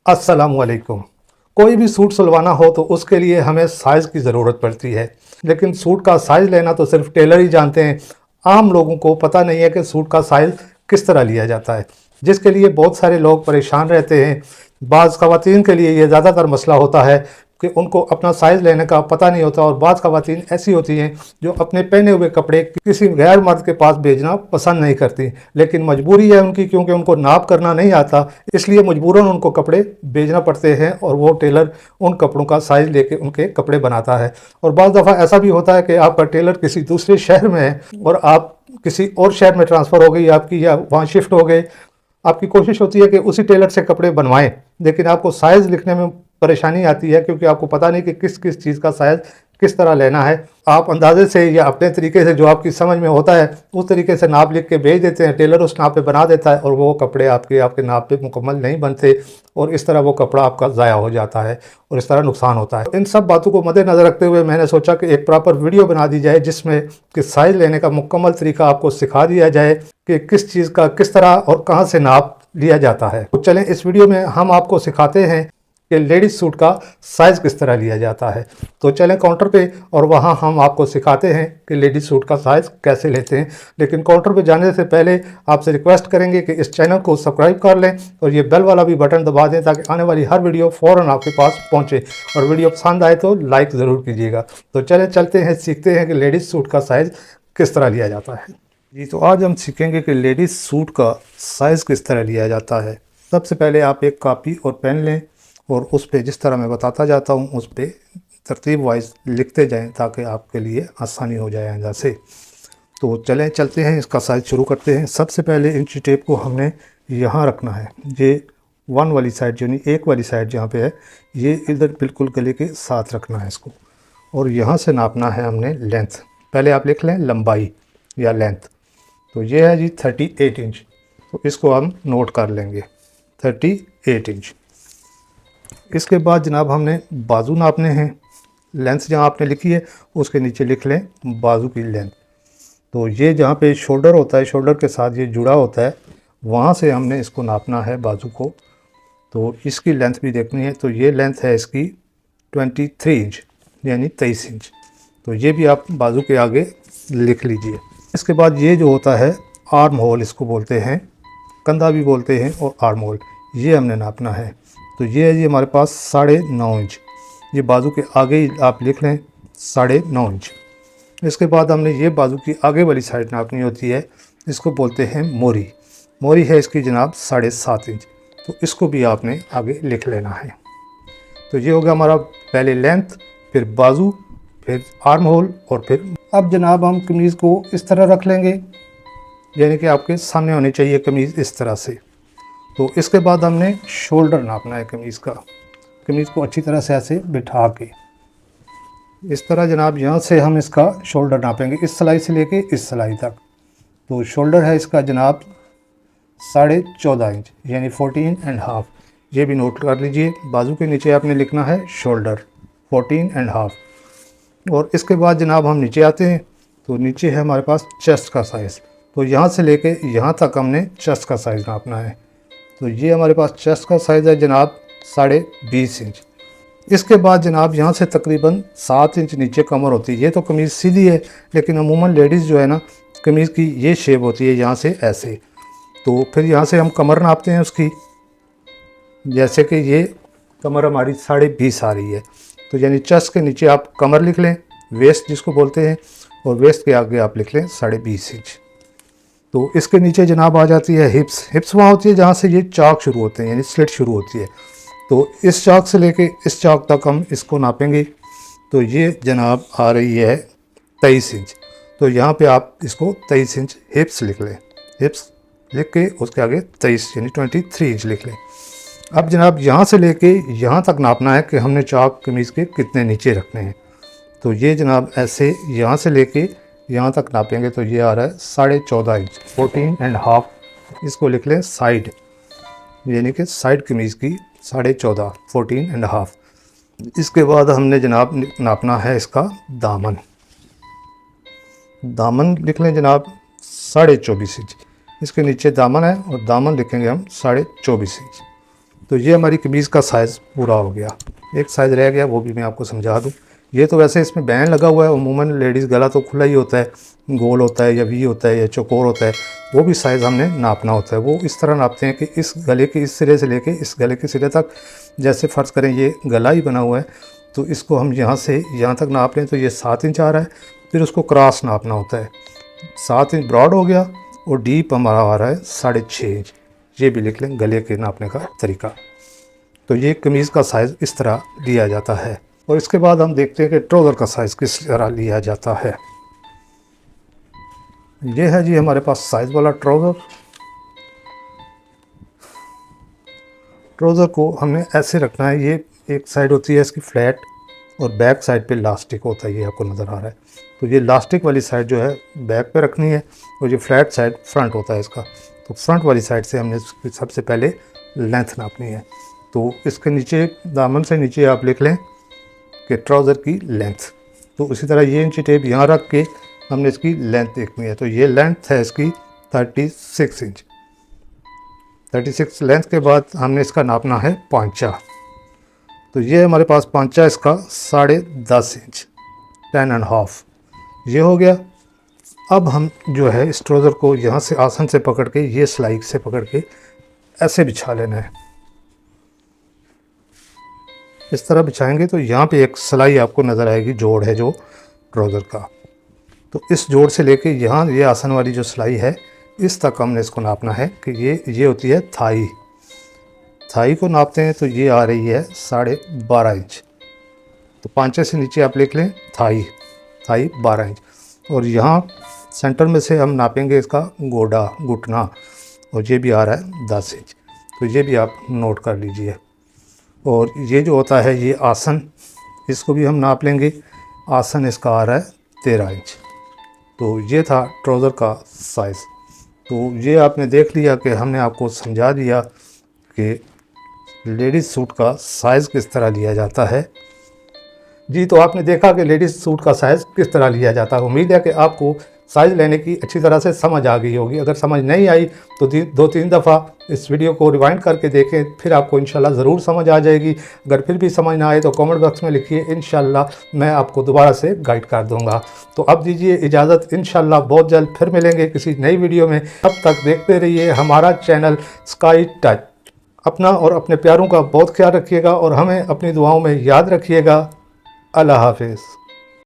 अस्सलामुअलैकुम। कोई भी सूट सिलवाना हो तो उसके लिए हमें साइज़ की ज़रूरत पड़ती है, लेकिन सूट का साइज़ लेना तो सिर्फ टेलर ही जानते हैं। आम लोगों को पता नहीं है कि सूट का साइज़ किस तरह लिया जाता है, जिसके लिए बहुत सारे लोग परेशान रहते हैं। बाज़ ख़वातीन के लिए ये ज़्यादातर मसला होता है कि उनको अपना साइज़ लेने का पता नहीं होता, और बाज़ ख़वातीन ऐसी होती हैं जो अपने पहने हुए कपड़े किसी गैर मर्द के पास भेजना पसंद नहीं करती, लेकिन मजबूरी है उनकी, क्योंकि उनको नाप करना नहीं आता, इसलिए मजबूरन उनको कपड़े भेजना पड़ते हैं और वो टेलर उन कपड़ों का साइज़ लेके उनके कपड़े बनाता है। और बाज़ दफ़ा ऐसा भी होता है कि आपका टेलर किसी दूसरे शहर में है और आप किसी और शहर में ट्रांसफ़र हो गई आपकी, या वहाँ शिफ्ट हो गए। आपकी कोशिश होती है कि उसी टेलर से कपड़े बनवाएं, लेकिन आपको साइज़ लिखने में परेशानी आती है, क्योंकि आपको पता नहीं कि किस किस चीज़ का साइज़ किस तरह लेना है। आप अंदाजे से या अपने तरीके से, जो आपकी समझ में होता है, उस तरीके से नाप लिख के भेज देते हैं। टेलर उस नाप पे बना देता है और वो कपड़े आपके नाप पे मुकम्मल नहीं बनते, और इस तरह वो कपड़ा आपका ज़ाया हो जाता है और इस तरह नुकसान होता है। इन सब बातों को मद्देनज़र रखते हुए मैंने सोचा कि एक प्रॉपर वीडियो बना दी जाए, जिसमें कि साइज़ लेने का मुकम्मल तरीका आपको सिखा दिया जाए कि किस चीज़ का किस तरह और कहाँ से नाप लिया जाता है। तो चलें, इस वीडियो में हम आपको सिखाते हैं कि लेडीज़ सूट का साइज़ किस तरह लिया जाता है। तो चलें काउंटर पे, और वहाँ हम आपको सिखाते हैं कि लेडीज़ सूट का साइज़ कैसे लेते हैं। लेकिन काउंटर पे जाने से पहले आपसे रिक्वेस्ट करेंगे कि इस चैनल को सब्सक्राइब कर लें और ये बेल वाला भी बटन दबा दें, ताकि आने वाली हर वीडियो फ़ौरन आपके पास पहुँचे। और वीडियो पसंद आए तो लाइक ज़रूर कीजिएगा। तो चलें चलते हैं, सीखते हैं कि लेडीज़ सूट का साइज़ किस तरह लिया जाता है। जी, तो आज हम सीखेंगे कि लेडीज़ सूट का साइज़ किस तरह लिया जाता है। सबसे पहले आप एक कॉपी और पेन लें और उस पे जिस तरह मैं बताता जाता हूँ उस पे तरतीब वाइज लिखते जाएं, ताकि आपके लिए आसानी हो जाए आइंदा से। तो चलें चलते हैं, इसका साइज़ शुरू करते हैं। सबसे पहले इंची टेप को हमने यहाँ रखना है। ये 1 वाली साइड, यानी 1 वाली साइड जहाँ पे है, ये इधर बिल्कुल गले के साथ रखना है इसको, और यहाँ से नापना है हमने लेंथ। पहले आप लिख लें लंबाई या लेंथ। तो ये है जी 38 इंच, तो इसको हम नोट कर लेंगे 38 इंच। इसके बाद जनाब हमने बाजू नापने हैं। लेंथ जहाँ आपने लिखी है उसके नीचे लिख लें बाजू की लेंथ। तो ये जहाँ पे शोल्डर होता है, शोल्डर के साथ ये जुड़ा होता है, वहाँ से हमने इसको नापना है बाजू को। तो इसकी लेंथ भी देखनी है। तो ये लेंथ है इसकी 23 इंच, यानी 23 इंच। तो ये भी आप बाजू के आगे लिख लीजिए। इसके बाद ये जो होता है आर्म होल, इसको बोलते हैं, कंधा भी बोलते हैं और आर्म होल, ये हमने नापना है। तो ये है जी हमारे पास 9.5 इंच। ये बाजू के आगे ही आप लिख लें 9.5 इंच। इसके बाद हमने ये बाजू की आगे वाली साइड नापनी होती है, इसको बोलते हैं मोरी। मोरी है इसकी जनाब 7.5 इंच। तो इसको भी आपने आगे लिख लेना है। तो ये हो गया हमारा पहले लेंथ, फिर बाजू, फिर आर्म होल, और फिर अब जनाब हम कमीज़ को इस तरह रख लेंगे, यानी कि आपके सामने होनी चाहिए कमीज़ इस तरह से। तो इसके बाद हमने शोल्डर नापना है कमीज़ का। कमीज़ को अच्छी तरह से ऐसे बिठा के इस तरह जनाब, यहाँ से हम इसका शोल्डर नापेंगे, इस सिलाई से लेके इस सिलाई तक। तो शोल्डर है इसका जनाब 14.5 इंच, यानी 14.5। ये भी नोट कर लीजिए। बाजू के नीचे आपने लिखना है शोल्डर 14.5। और इसके बाद जनाब हम नीचे आते हैं। तो नीचे है हमारे पास चेस्ट का साइज़। तो यहाँ से लेके यहाँ तक हमने चेस्ट का साइज़ नापना है। तो ये हमारे पास चेस्ट का साइज़ है जनाब 20.5 इंच। इसके बाद जनाब यहाँ से तकरीबन 7 इंच नीचे कमर होती है। ये तो कमीज़ सीधी है, लेकिन अमूमन लेडीज़ जो है ना, कमीज़ की ये शेप होती है यहाँ से ऐसे। तो फिर यहाँ से हम कमर नापते हैं उसकी। जैसे कि ये कमर हमारी 20.5 आ रही है, तो यानी चेस्ट के नीचे आप कमर लिख लें, वेस्ट जिसको बोलते हैं, और वेस्ट के आगे आप लिख लें 20.5 इंच। तो इसके नीचे जनाब आ जाती है हिप्स। हिप्स वहाँ होती है जहाँ से ये चाक शुरू होते हैं, यानी स्लिट शुरू होती है। तो इस चाक से लेके इस चाक तक हम इसको नापेंगे। तो ये जनाब आ रही है 23 इंच। तो यहाँ पे आप इसको 23 इंच हिप्स लिख लें। हिप्स लिख के उसके आगे 23 यानी 23 इंच लिख लें। अब जनाब यहाँ से लेके यहाँ तक नापना है कि हमने चाक कमीज़ के कितने नीचे रखने हैं। तो ये जनाब ऐसे यहाँ से लेके यहाँ तक नापेंगे। तो ये आ रहा है 14.5 इंच, 14.5। इसको लिख लें साइड, यानी कि साइड कमीज़ की 14.5, 14.5। इसके बाद हमने जनाब नापना है इसका दामन। दामन लिख लें जनाब 24.5 इंच। इसके नीचे दामन है और दामन लिखेंगे हम 24.5 इंच। तो ये हमारी कमीज़ का साइज़ पूरा हो गया। एक साइज़ रह गया, वो भी मैं आपको समझा दूँ। ये तो वैसे इसमें बैन लगा हुआ है, अमूमन लेडीज़ गला तो खुला ही होता है, गोल होता है या वी होता है या चौकोर होता है, वो भी साइज़ हमने नापना होता है। वो इस तरह नापते हैं कि इस गले के इस सिरे से लेके इस गले के सिरे तक, जैसे फ़र्ज़ करें ये गला ही बना हुआ है तो इसको हम यहाँ से यहाँ तक नाप लें तो ये 7 इंच आ रहा है, फिर उसको क्रॉस नापना होता है। 7 इंच ब्रॉड हो गया और डीप हमारा आ रहा है 6.5 इंच। ये भी लिख लें गले के नापने का तरीका। तो ये कमीज़ का साइज़ इस तरह लिया जाता है। और इसके बाद हम देखते हैं कि ट्राउज़र का साइज़ किस तरह लिया जाता है। ये है जी हमारे पास साइज़ वाला ट्राउज़र। ट्राउज़र को हमने ऐसे रखना है, ये एक साइड होती है इसकी फ्लैट और बैक साइड पे लास्टिक होता है, ये आपको नज़र आ रहा है। तो ये लास्टिक वाली साइड जो है बैक पे रखनी है और ये फ्लैट साइड फ्रंट होता है इसका। तो फ्रंट वाली साइड से हमने सबसे पहले लेंथ नापनी है। तो इसके नीचे दामन से नीचे आप लिख लें कि ट्राउज़र की लेंथ। तो उसी तरह ये इंची टेप यहाँ रख के हमने इसकी लेंथ देखनी है। तो ये लेंथ है इसकी 36 इंच। 36 लेंथ के बाद हमने इसका नापना है पांचा। तो ये हमारे पास पांचा इसका 10.5 इंच, 10.5 ये हो गया। अब हम जो है इस ट्राउज़र को यहाँ से आसन से पकड़ के, ये सिलाई से पकड़ के ऐसे बिछा लेना है। इस तरह बिछाएंगे तो यहाँ पे एक सिलाई आपको नज़र आएगी, जोड़ है जो ट्राउज़र का। तो इस जोड़ से लेके यहाँ ये आसन वाली जो सिलाई है इस तक हमने इसको नापना है कि ये होती है थाई। थाई को नापते हैं तो ये आ रही है 12.5 इंच। तो पांचे से नीचे आप लिख लें थाई 12 इंच। और यहाँ सेंटर में से हम नापेंगे इसका गोडा, घुटना, और ये भी आ रहा है 10 इंच। तो ये भी आप नोट कर लीजिए। और ये जो होता है ये आसन, इसको भी हम नाप लेंगे। आसन इसका आ रहा है 13 इंच। तो ये था ट्राउज़र का साइज़। तो ये आपने देख लिया कि हमने आपको समझा दिया कि लेडीज़ सूट का साइज़ किस तरह लिया जाता है। जी, तो आपने देखा कि लेडीज़ सूट का साइज़ किस तरह लिया जाता है। उम्मीद है कि आपको साइज़ लेने की अच्छी तरह से समझ आ गई होगी। अगर समझ नहीं आई तो 2-3 दफ़ा इस वीडियो को रिवाइंड करके देखें, फिर आपको इंशाल्लाह ज़रूर समझ आ जाएगी। अगर फिर भी समझ ना आए तो कमेंट बॉक्स में लिखिए, इंशाल्लाह मैं आपको दोबारा से गाइड कर दूँगा। तो अब दीजिए इजाज़त, इंशाल्लाह बहुत जल्द फिर मिलेंगे किसी नई वीडियो में। तब तक देखते रहिए हमारा चैनल स्काई टच। अपना और अपने प्यारों का बहुत ख्याल रखिएगा और हमें अपनी दुआओं में याद रखिएगा। अल्लाह हाफिज़।